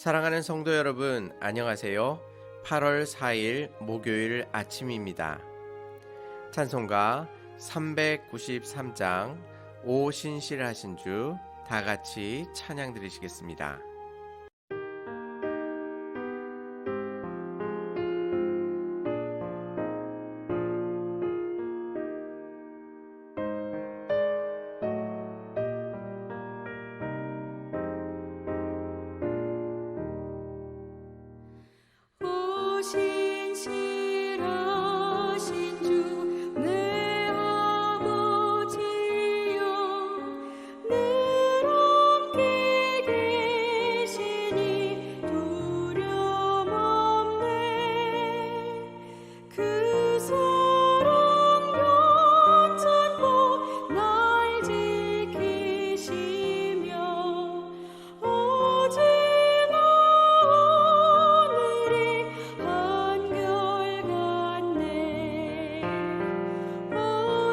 사랑하는 성도 여러분, 안녕하세요. 8월 4일 목요일 아침입니다. 찬송가 393장 오 신실하신 주 다 같이 찬양 드리시겠습니다. 신실하신 주 내 아버지여 늘 함께 계시니 두려움 없네. 그 사랑 괜찮고 날 지키시며 어제나 오늘이 한결같네. 오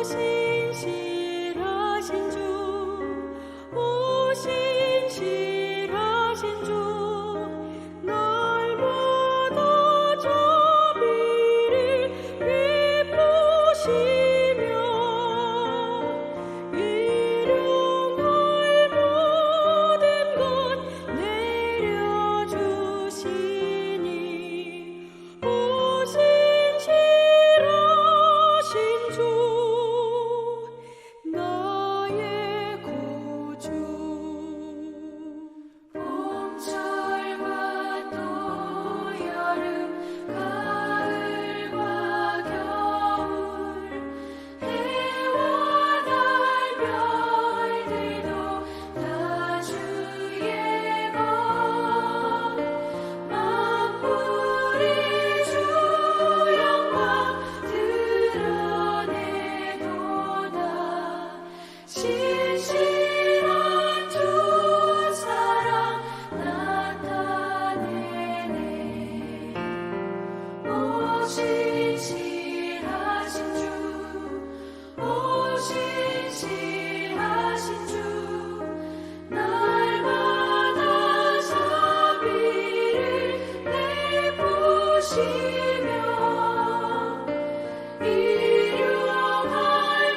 신실하신 주, 오 신실하신 주, 날마다 자비를 베푸시며 일용할 모든 것 내려주시니 오 신실하신 주 나의 구주. 봄철과 또 여름 가을과 겨울 해와 달 별들도 다 주의 것 만물이 주 영광 드러내도다. 신실한 주 사랑 나타내네. 오 신실하신 주, 오 신실하신 주, 날마다 자비를 베푸시며 일용할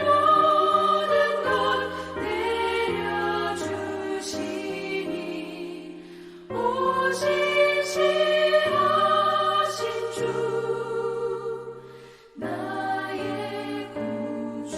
모든 것 내려주시니 오 신실하신 주 나의 구주.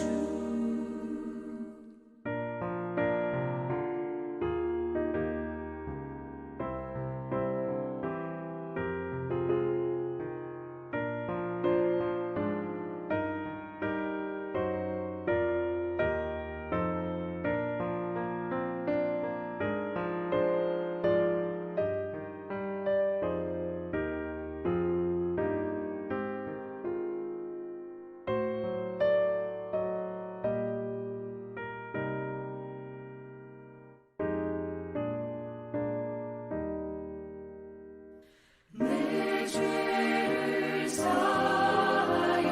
내 죄를 사하여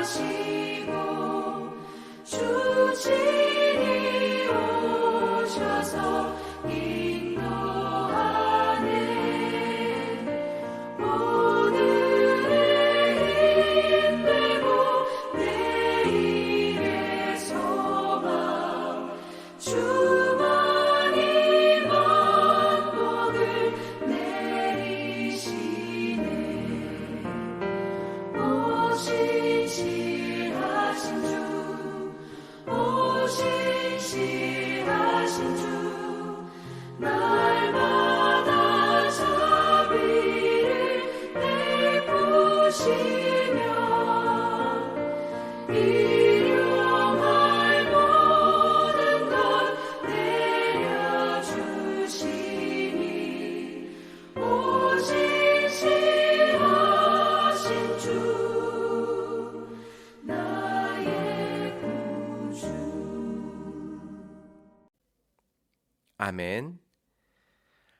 안위하시고 주 친히 오셔서 인도하네. 오늘의 힘되고 내일의 소망 주만이 만복을 내리시네. 오 신실하신 주, 오 신실하신 주, 날마다 자비를 베푸시며 일용할 모든 것 내려주시니 오 신실하신 주 나의 구주. 아멘.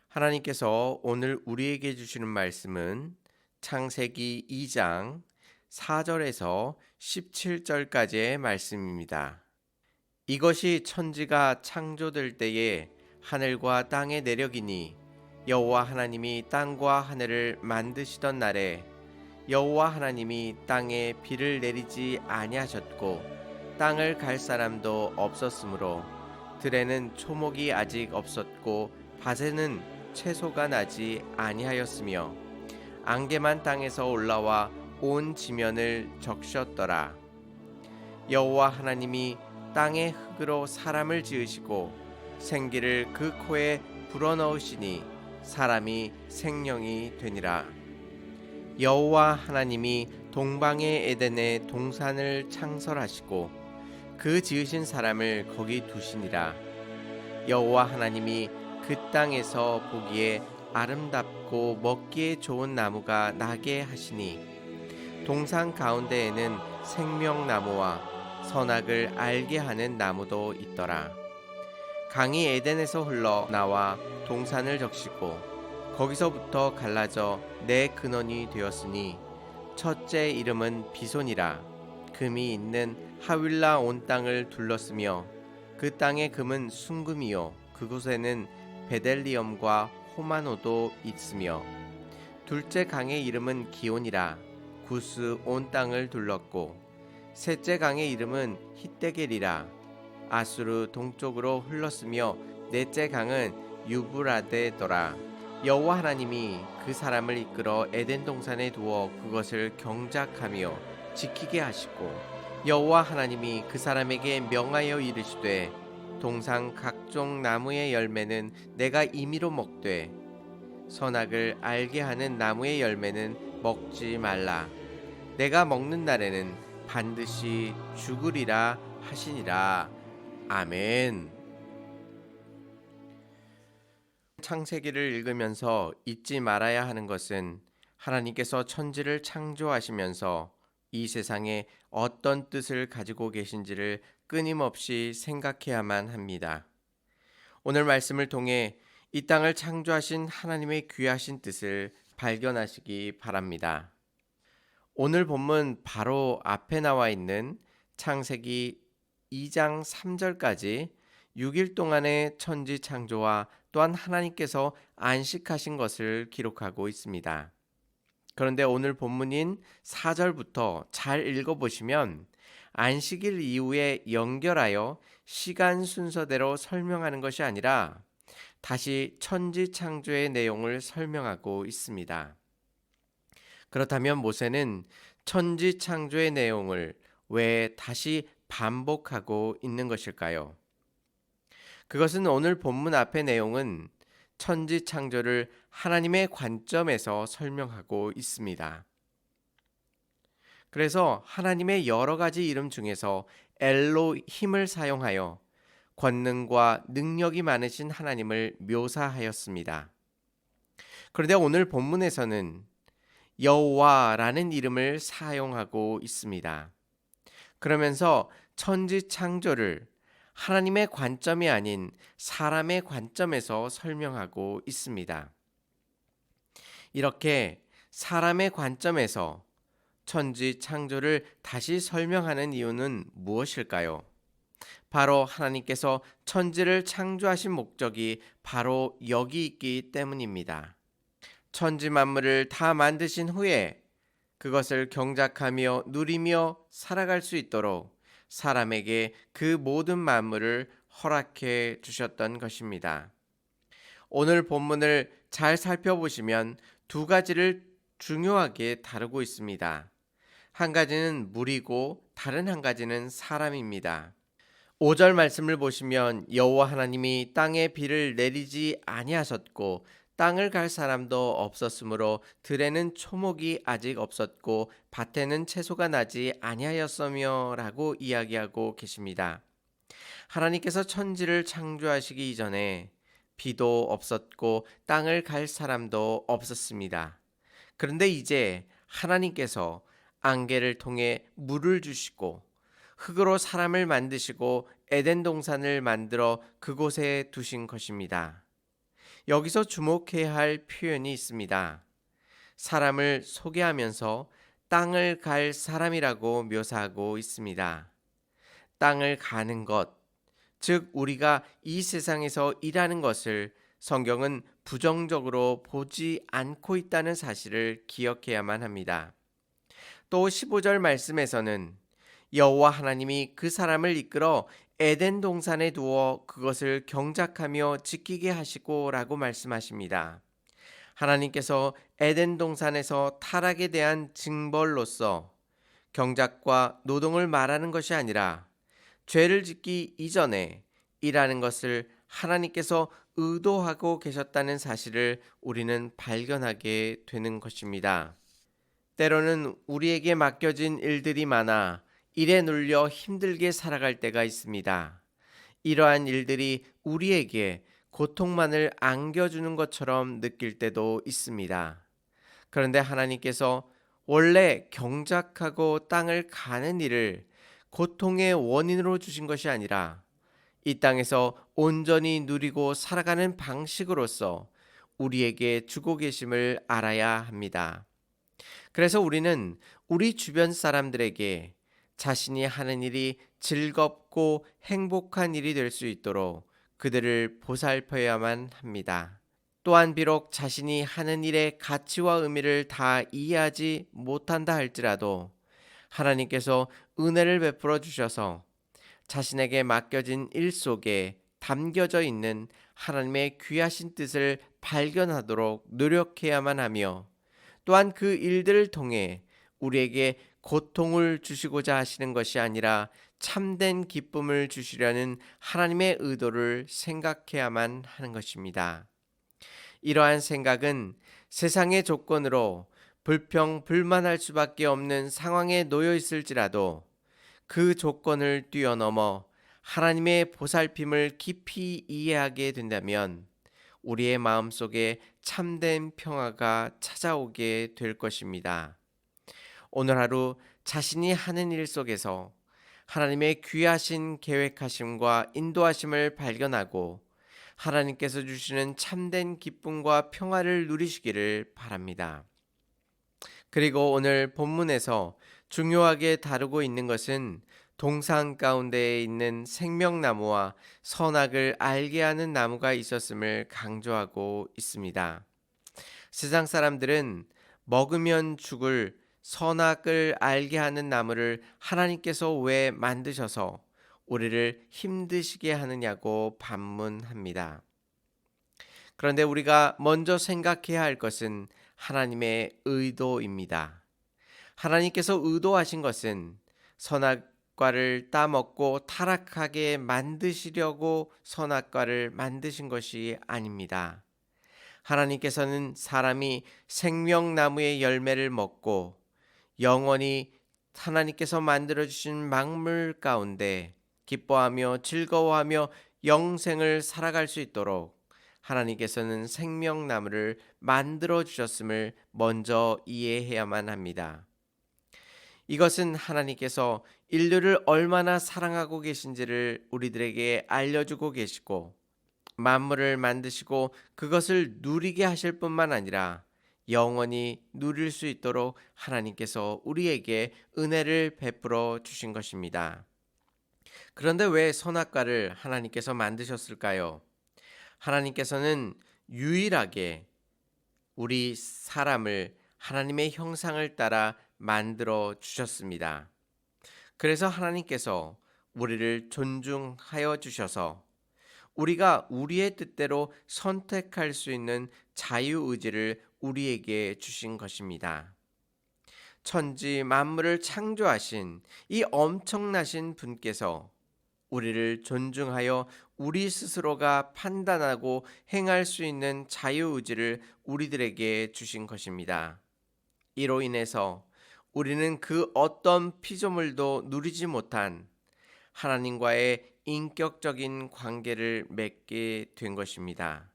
하나님께서 오늘 우리에게 주시는 말씀은 창세기 2장 4절에서 17절까지의 말씀입니다. 이것이 천지가 창조될 때에 하늘과 땅의 내력이니 여호와 하나님이 땅과 하늘을 만드시던 날에 여호와 하나님이 땅에 비를 내리지 아니하셨고 땅을 갈 사람도 없었으므로 들에는 초목이 아직 없었고 밭에는 채소가 나지 아니하였으며 안개만 땅에서 올라와 온 지면을 적셨더라. 여호와 하나님이 땅의 흙으로 사람을 지으시고 생기를 그 코에 불어넣으시니 사람이 생명이 되니라. 여호와 하나님이 동방의 에덴에 동산을 창설하시고 그 지으신 사람을 거기 두시니라. 여호와 하나님이 그 땅에서 보기에 아름답고 먹기에 좋은 나무가 나게 하시니 동산 가운데에는 생명나무와 선악을 알게 하는 나무도 있더라. 강이 에덴에서 흘러 나와 동산을 적시고 거기서부터 갈라져 네 근원이 되었으니 첫째 이름은 비손이라. 금이 있는 하윌라 온 땅을 둘렀으며 그 땅의 금은 순금이요 그곳에는 베델리엄과 호마노도 있으며 둘째 강의 이름은 기온이라. 구스 온 땅을 둘렀고 셋째 강의 이름은 히데겔이라. 아수르 동쪽으로 흘렀으며 넷째 강은 유브라데더라. 여호와 하나님이 그 사람을 이끌어 에덴 동산에 두어 그것을 경작하며 지키게 하시고 여호와 하나님이 그 사람에게 명하여 이르시되 동산 각종 나무의 열매는 내가 임의로 먹되 선악을 알게 하는 나무의 열매는 먹지 말라. 내가 먹는 날에는 반드시 죽으리라 하시니라. 아멘. 창세기를 읽으면서 잊지 말아야 하는 것은 하나님께서 천지를 창조하시면서 이 세상에 어떤 뜻을 가지고 계신지를 끊임없이 생각해야만 합니다. 오늘 말씀을 통해 이 땅을 창조하신 하나님의 귀하신 뜻을 발견하시기 바랍니다. 오늘 본문 바로 앞에 나와 있는 창세기 2장 3절까지 6일 동안의 천지 창조와 또한 하나님께서 안식하신 것을 기록하고 있습니다. 그런데 오늘 본문인 4절부터 잘 읽어보시면 안식일 이후에 연결하여 시간 순서대로 설명하는 것이 아니라 다시 천지 창조의 내용을 설명하고 있습니다. 그렇다면 모세는 천지 창조의 내용을 왜 다시 반복하고 있는 것일까요? 그것은 오늘 본문 앞의 내용은 천지 창조를 하나님의 관점에서 설명하고 있습니다. 그래서 하나님의 여러 가지 이름 중에서 엘로힘을 사용하여 권능과 능력이 많으신 하나님을 묘사하였습니다. 그런데 오늘 본문에서는 여호와라는 이름을 사용하고 있습니다. 그러면서 천지 창조를 하나님의 관점이 아닌 사람의 관점에서 설명하고 있습니다. 이렇게 사람의 관점에서 천지 창조를 다시 설명하는 이유는 무엇일까요? 바로 하나님께서 천지를 창조하신 목적이 바로 여기 있기 때문입니다. 천지 만물을 다 만드신 후에 그것을 경작하며 누리며 살아갈 수 있도록 사람에게 그 모든 만물을 허락해 주셨던 것입니다. 오늘 본문을 잘 살펴보시면 두 가지를 중요하게 다루고 있습니다. 한 가지는 물이고 다른 한 가지는 사람입니다. 5절 말씀을 보시면 여호와 하나님이 땅에 비를 내리지 아니하셨고 땅을 갈 사람도 없었으므로 들에는 초목이 아직 없었고 밭에는 채소가 나지 아니하였으며 라고 이야기하고 계십니다. 하나님께서 천지를 창조하시기 이전에 비도 없었고 땅을 갈 사람도 없었습니다. 그런데 이제 하나님께서 안개를 통해 물을 주시고 흙으로 사람을 만드시고 에덴 동산을 만들어 그곳에 두신 것입니다. 여기서 주목해야 할 표현이 있습니다. 사람을 소개하면서 땅을 갈 사람이라고 묘사하고 있습니다. 땅을 가는 것, 즉 우리가 이 세상에서 일하는 것을 성경은 부정적으로 보지 않고 있다는 사실을 기억해야만 합니다. 또 15절 말씀에서는 여호와 하나님이 그 사람을 이끌어 에덴 동산에 두어 그것을 경작하며 지키게 하시고라고 말씀하십니다. 하나님께서 에덴 동산에서 타락에 대한 징벌로서 경작과 노동을 말하는 것이 아니라 죄를 짓기 이전에 일하는 것을 하나님께서 의도하고 계셨다는 사실을 우리는 발견하게 되는 것입니다. 때로는 우리에게 맡겨진 일들이 많아 일에 눌려 힘들게 살아갈 때가 있습니다. 이러한 일들이 우리에게 고통만을 안겨주는 것처럼 느낄 때도 있습니다. 그런데 하나님께서 원래 경작하고 땅을 가는 일을 고통의 원인으로 주신 것이 아니라 이 땅에서 온전히 누리고 살아가는 방식으로서 우리에게 주고 계심을 알아야 합니다. 그래서 우리는 우리 주변 사람들에게 자신이 하는 일이 즐겁고 행복한 일이 될 수 있도록 그들을 보살펴야만 합니다. 또한 비록 자신이 하는 일의 가치와 의미를 다 이해하지 못한다 할지라도 하나님께서 은혜를 베풀어 주셔서 자신에게 맡겨진 일 속에 담겨져 있는 하나님의 귀하신 뜻을 발견하도록 노력해야만 하며 또한 그 일들을 통해 우리에게 고통을 주시고자 하시는 것이 아니라 참된 기쁨을 주시려는 하나님의 의도를 생각해야만 하는 것입니다. 이러한 생각은 세상의 조건으로 불평불만할 수밖에 없는 상황에 놓여 있을지라도 그 조건을 뛰어넘어 하나님의 보살핌을 깊이 이해하게 된다면 우리의 마음속에 참된 평화가 찾아오게 될 것입니다. 오늘 하루 자신이 하는 일 속에서 하나님의 귀하신 계획하심과 인도하심을 발견하고 하나님께서 주시는 참된 기쁨과 평화를 누리시기를 바랍니다. 그리고 오늘 본문에서 중요하게 다루고 있는 것은 동산 가운데에 있는 생명나무와 선악을 알게 하는 나무가 있었음을 강조하고 있습니다. 세상 사람들은 먹으면 죽을 선악을 알게 하는 나무를 하나님께서 왜 만드셔서 우리를 힘드시게 하느냐고 반문합니다. 그런데 우리가 먼저 생각해야 할 것은 하나님의 의도입니다. 하나님께서 의도하신 것은 선악과를 따먹고 타락하게 만드시려고 선악과를 만드신 것이 아닙니다. 하나님께서는 사람이 생명나무의 열매를 먹고 영원히 하나님께서 만들어주신 만물 가운데 기뻐하며 즐거워하며 영생을 살아갈 수 있도록 하나님께서는 생명나무를 만들어 주셨음을 먼저 이해해야만 합니다. 이것은 하나님께서 인류를 얼마나 사랑하고 계신지를 우리들에게 알려주고 계시고 만물을 만드시고 그것을 누리게 하실 뿐만 아니라 영원히 누릴 수 있도록 하나님께서 우리에게 은혜를 베풀어 주신 것입니다. 그런데 왜 선악과를 하나님께서 만드셨을까요? 하나님께서는 유일하게 우리 사람을 하나님의 형상을 따라 만들어 주셨습니다. 그래서 하나님께서 우리를 존중하여 주셔서 우리가 우리의 뜻대로 선택할 수 있는 자유의지를 우리에게 주신 것입니다. 천지 만물을 창조하신 이 엄청나신 분께서 우리를 존중하여 우리 스스로가 판단하고 행할 수 있는 자유의지를 우리들에게 주신 것입니다. 이로 인해서 우리는 그 어떤 피조물도 누리지 못한 하나님과의 인격적인 관계를 맺게 된 것입니다.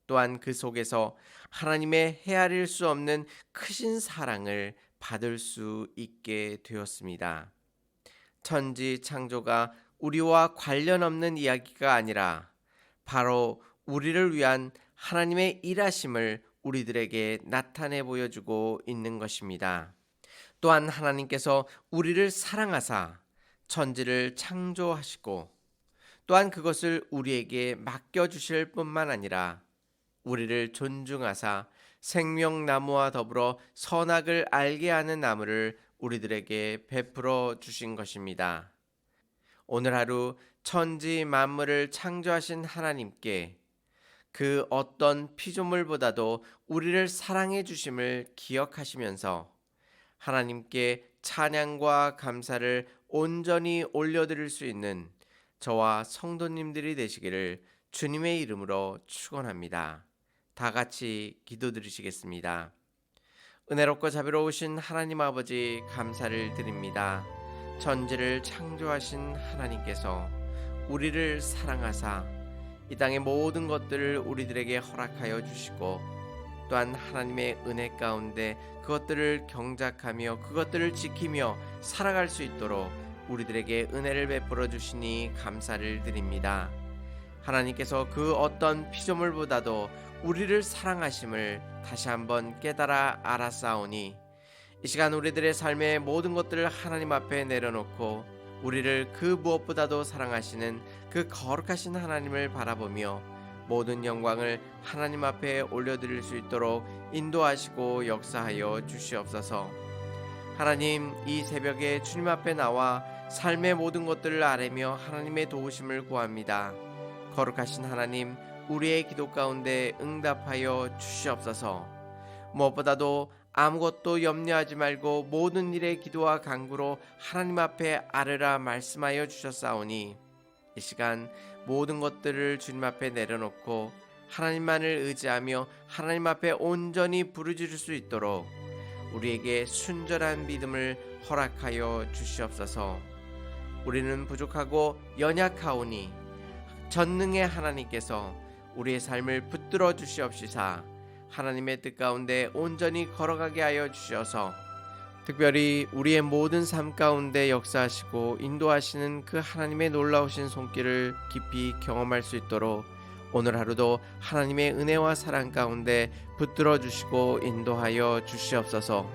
또한 그 속에서 하나님의 헤아릴 수 없는 크신 사랑을 받을 수 있게 되었습니다. 천지 창조가 우리와 관련 없는 이야기가 아니라 바로 우리를 위한 하나님의 일하심을 우리들에게 나타내 보여주고 있는 것입니다. 또한 하나님께서 우리를 사랑하사 천지를 창조하시고 또한 그것을 우리에게 맡겨주실 뿐만 아니라 우리를 존중하사 생명나무와 더불어 선악을 알게 하는 나무를 우리들에게 베풀어 주신 것입니다. 오늘 하루 천지 만물을 창조하신 하나님께 그 어떤 피조물보다도 우리를 사랑해 주심을 기억하시면서 하나님께 찬양과 감사를 온전히 올려드릴 수 있는 저와 성도님들이 되시기를 주님의 이름으로 축원합니다. 다 같이 기도드리시겠습니다. 은혜롭고 자비로우신 하나님 아버지 감사를 드립니다. 천지를 창조하신 하나님께서 우리를 사랑하사 이 땅의 모든 것들을 우리들에게 허락하여 주시고 또한 하나님의 은혜 가운데 그것들을 경작하며 그것들을 지키며 살아갈 수 있도록 우리들에게 은혜를 베풀어 주시니 감사를 드립니다. 하나님께서 그 어떤 피조물보다도 우리를 사랑하심을 다시 한번 깨달아 알았사오니 이 시간 우리들의 삶의 모든 것들을 하나님 앞에 내려놓고 우리를 그 무엇보다도 사랑하시는 그 거룩하신 하나님을 바라보며 모든 영광을 하나님 앞에 올려드릴 수 있도록 인도하시고 역사하여 주시옵소서. 하나님, 이 새벽에 주님 앞에 나와 삶의 모든 것들을 아뢰며 하나님의 도우심을 구합니다. 거룩하신 하나님, 우리의 기도 가운데 응답하여 주시옵소서. 무엇보다도 아무것도 염려하지 말고 모든 일에 기도와 간구로 하나님 앞에 아뢰라 말씀하여 주셨사오니 이 시간 모든 것들을 주님 앞에 내려놓고 하나님만을 의지하며 하나님 앞에 온전히 부르짖을 수 있도록 우리에게 순전한 믿음을 허락하여 주시옵소서. 우리는 부족하고 연약하오니 전능의 하나님께서 우리의 삶을 붙들어 주시옵시사 하나님의 뜻 가운데 온전히 걸어가게 하여 주셔서 특별히 우리의 모든 삶 가운데 역사하시고 인도하시는 그 하나님의 놀라우신 손길을 깊이 경험할 수 있도록 오늘 하루도 하나님의 은혜와 사랑 가운데 붙들어 주시고 인도하여 주시옵소서.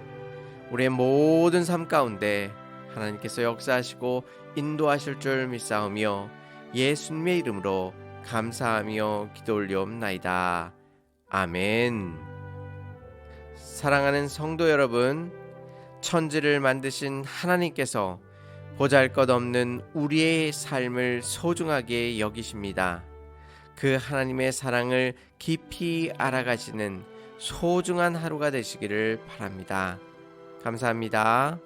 우리의 모든 삶 가운데 하나님께서 역사하시고 인도하실 줄 믿사오며 예수님의 이름으로 감사하며 기도 올리옵나이다. 아멘. 사랑하는 성도 여러분, 천지를 만드신 하나님께서 보잘것없는 우리의 삶을 소중하게 여기십니다. 그 하나님의 사랑을 깊이 알아가시는 소중한 하루가 되시기를 바랍니다. 감사합니다.